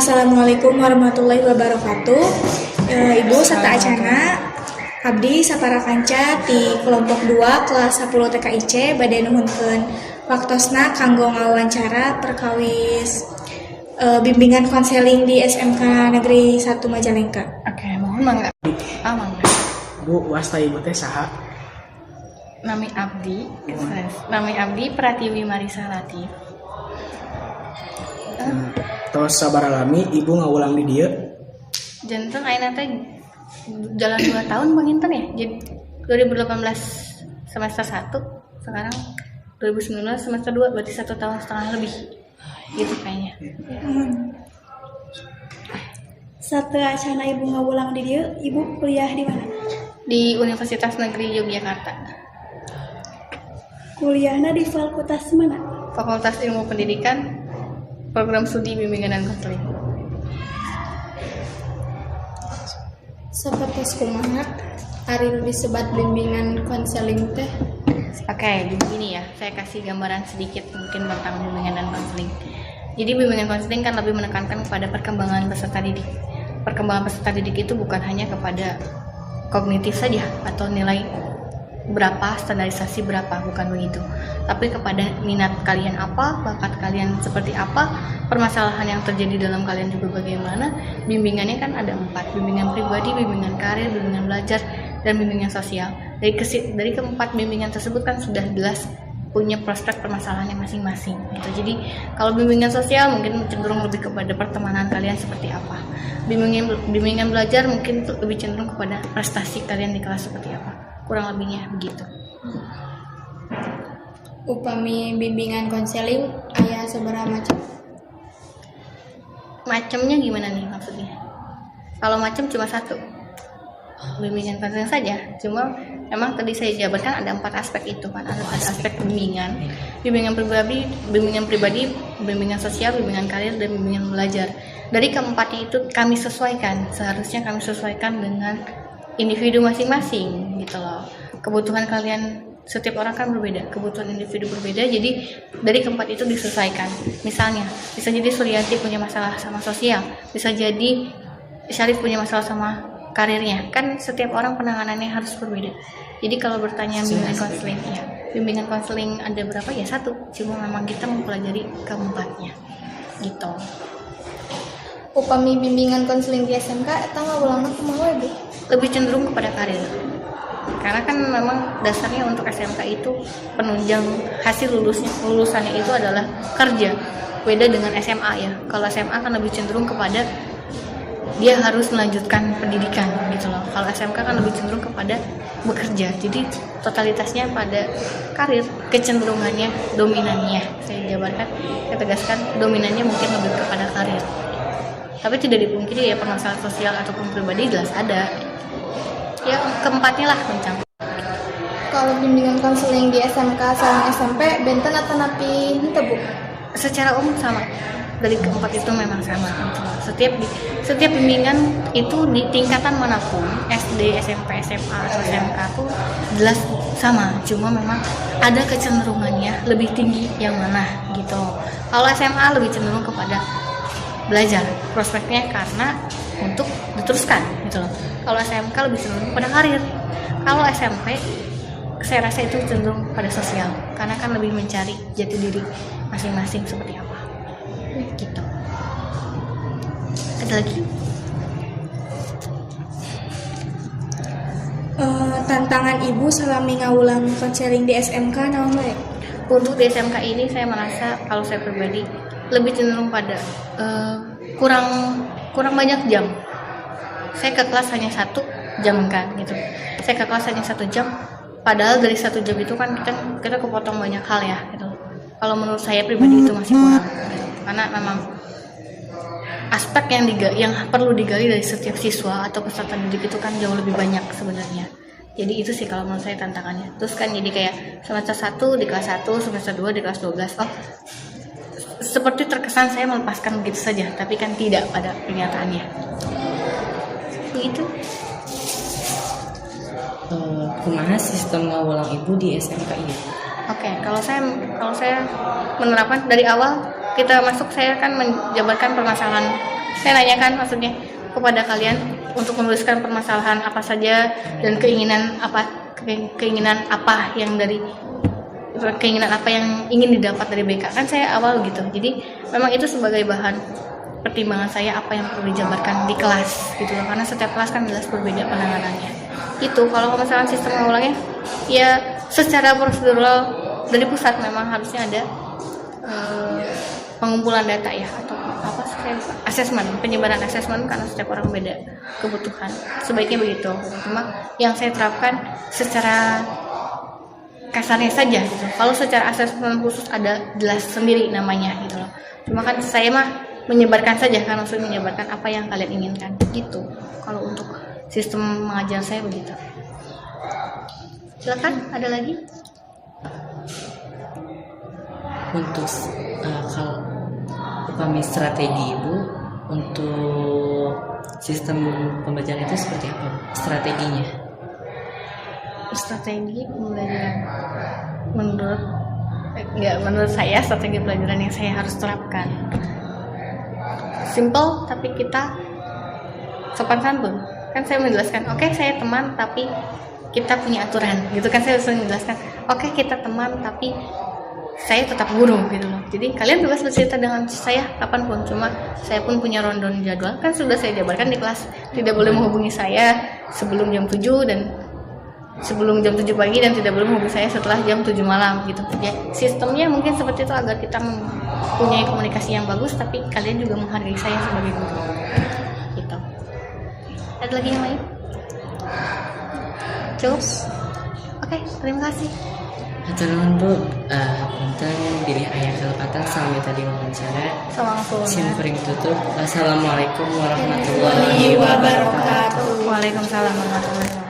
Assalamualaikum warahmatullahi wabarakatuh. Ibu serta Acana, abdi sapara kanca di kelompok 2 kelas 10 TKIC bade nuhunkeun waktosna kanggo ngawawancara perkawis bimbingan konseling di SMK Negeri 1 Majalengka. Oke, mohon mangga. Mangga. Bu, wasta ibu teh saha? Nami Abdi Pratiwi Marisa Latif. Tos sabaraha lami ibu ngawulang di dieu? Janten ayeuna teh jalan 2 tahun panginten ya. Jadi 2018 semester 1, sekarang 2019 semester 2, berarti 1,5 tahun lebih. Gitu kayaknya. Setelah Acana ibu ngawulang di dieu, ibu kuliah di mana? Di Universitas Negeri Yogyakarta. Kuliahna di fakultas mana? Fakultas Ilmu Pendidikan, Program Studi Bimbingan dan Konseling. Sapertos kumaha ari disebat bimbingan konseling teh? Oke, begini ya, saya kasih gambaran sedikit mungkin tentang bimbingan dan konseling. Jadi bimbingan konseling kan lebih menekankan kepada perkembangan peserta didik. Perkembangan peserta didik itu bukan hanya kepada kognitif saja atau nilai berapa, standarisasi berapa, bukan begitu. Tapi kepada minat kalian apa, bakat kalian seperti apa, permasalahan yang terjadi dalam kalian juga bagaimana. Bimbingannya kan ada 4, bimbingan pribadi, bimbingan karir, bimbingan belajar, dan bimbingan sosial. Dari keempat bimbingan tersebut kan sudah jelas punya prospek permasalahannya masing-masing gitu. Jadi kalau bimbingan sosial mungkin cenderung lebih kepada pertemanan kalian seperti apa. Bimbingan belajar mungkin lebih cenderung kepada prestasi kalian di kelas seperti apa. Kurang lebihnya begitu. Upami bimbingan konseling aya sabaraha macam? Macamnya gimana nih maksudnya? Kalau macam cuma satu, bimbingan konseling saja. Cuma memang tadi saya jabarkan ada 4 aspek itu kan. Ada aspek bimbingan pribadi, bimbingan sosial, bimbingan karir, dan bimbingan belajar. Dari keempatnya itu kami sesuaikan, seharusnya kami sesuaikan dengan individu masing-masing gitu loh. Kebutuhan kalian setiap orang kan berbeda, kebutuhan individu berbeda, jadi dari keempat itu disesuaikan. Misalnya bisa jadi Suryanti punya masalah sama sosial, bisa jadi Syarif punya masalah sama karirnya, kan setiap orang penanganannya harus berbeda. Jadi kalau bertanya bimbingan konseling, ya bimbingan konseling ada berapa ya? 1, cuma memang kita mempelajari keempatnya gitu. Upami bimbingan konseling di SMK eta ngawulangna kumaha we, Bu? Lebih cenderung kepada karir, karena kan memang dasarnya untuk SMK itu penunjang hasil lulusannya itu adalah kerja. Beda dengan SMA ya. Kalau SMA kan lebih cenderung kepada dia harus melanjutkan pendidikan gitu loh. Kalau SMK kan lebih cenderung kepada bekerja. Jadi totalitasnya pada karir, kecenderungannya, dominannya. Saya jabarkan, saya tegaskan dominannya mungkin lebih kepada karir. Tapi tidak dipungkiri ya permasalahan sosial ataupun pribadi jelas ada. Ya keempatnya lah mencampur. Kalau bimbingan konseling di SMK sama SMP benten atau napi henteu, Bu? Secara umum sama. Dari keempat itu memang sama. Setiap bimbingan itu di tingkatan manapun, SD, SMP, SMA, atau SMK tuh jelas sama. Cuma memang ada kecenderungannya lebih tinggi yang mana gitu. Kalau SMA lebih cenderung kepada belajar, prospeknya karena untuk diteruskan gitu loh. Kalau SMK lebih cenderung pada karir. Kalau SMP saya rasa itu cenderung pada sosial, karena kan lebih mencari jati diri masing-masing seperti apa gitu. Ada lagi? Tantangan ibu selama ngawulang konseling di SMK naon wae? Untuk di SMK ini saya merasa kalau saya pribadi lebih cenderung pada kurang banyak jam. Saya ke kelas hanya 1 jam kan gitu. Saya ke kelas hanya 1 jam, padahal dari 1 jam itu kan kita kepotong banyak hal ya gitu. Kalau menurut saya pribadi itu masih kurang gitu. Karena memang aspek yang perlu digali dari setiap siswa atau peserta didik itu kan jauh lebih banyak sebenarnya. Jadi itu sih kalau menurut saya tantangannya. Terus kan jadi kayak semester 1 di kelas 1, semester 2 di kelas 12. Seperti terkesan saya melepaskan begitu saja, tapi kan tidak pada kenyataannya. Begitu. Kumaha sistem ngawulang ibu di SMK ini? Oke, kalau saya menerapkan dari awal kita masuk, saya kan menjabarkan permasalahan saya nanyakan maksudnya kepada kalian untuk menuliskan permasalahan apa saja dan keinginan apa yang ingin didapat dari BK. Kan saya awal gitu, jadi memang itu sebagai bahan pertimbangan saya apa yang perlu dijabarkan di kelas gitu loh, karena setiap kelas kan jelas berbeda penanganannya. Itu kalau misalkan sistem mengulangnya ya secara prosedural dari pusat memang harusnya ada pengumpulan data ya, atau apa sih, asesmen, penyebaran asesmen, karena setiap orang beda kebutuhan, sebaiknya begitu. Cuma yang saya terapkan secara kasarnya saja gitu. Kalau secara asesmen khusus ada jelas sendiri namanya gitu loh. Cuma kan saya mah menyebarkan saja, kan maksudnya menyebarkan apa yang kalian inginkan gitu. Kalau untuk sistem mengajar saya begitu. Silakan, ada lagi? Untuk kalau upami strategi Ibu untuk sistem pembelajaran itu seperti apa strateginya? Strategi pembelajaran menurut saya strategi pelajaran yang saya harus terapkan simple, tapi kita sopan santun. Kan saya menjelaskan, oke, saya teman tapi kita punya aturan gitu kan. Saya harus menjelaskan, oke, kita teman tapi saya tetap guru gitu loh. Jadi kalian bebas bercerita dengan saya kapanpun, cuma saya pun punya rundown jadwal, kan sudah saya jabarkan di kelas. Tidak boleh menghubungi saya sebelum jam 7 dan sebelum jam 7 pagi, dan tidak boleh menghubungi saya setelah jam 7 malam gitu. Ya, sistemnya mungkin seperti itu agar kita mempunyai komunikasi yang bagus, tapi kalian juga menghargai saya sebagai guru gitu. Ada lagi yang lain? Cukup? Oke, terima kasih. Hatur nuhun Bu, punten bilih aya kelepatan sami tadi wawancara. Simpring tutup. Wassalamualaikum warahmatullahi wabarakatuh. Waalaikumsalam warahmatullahi wabarakatuh.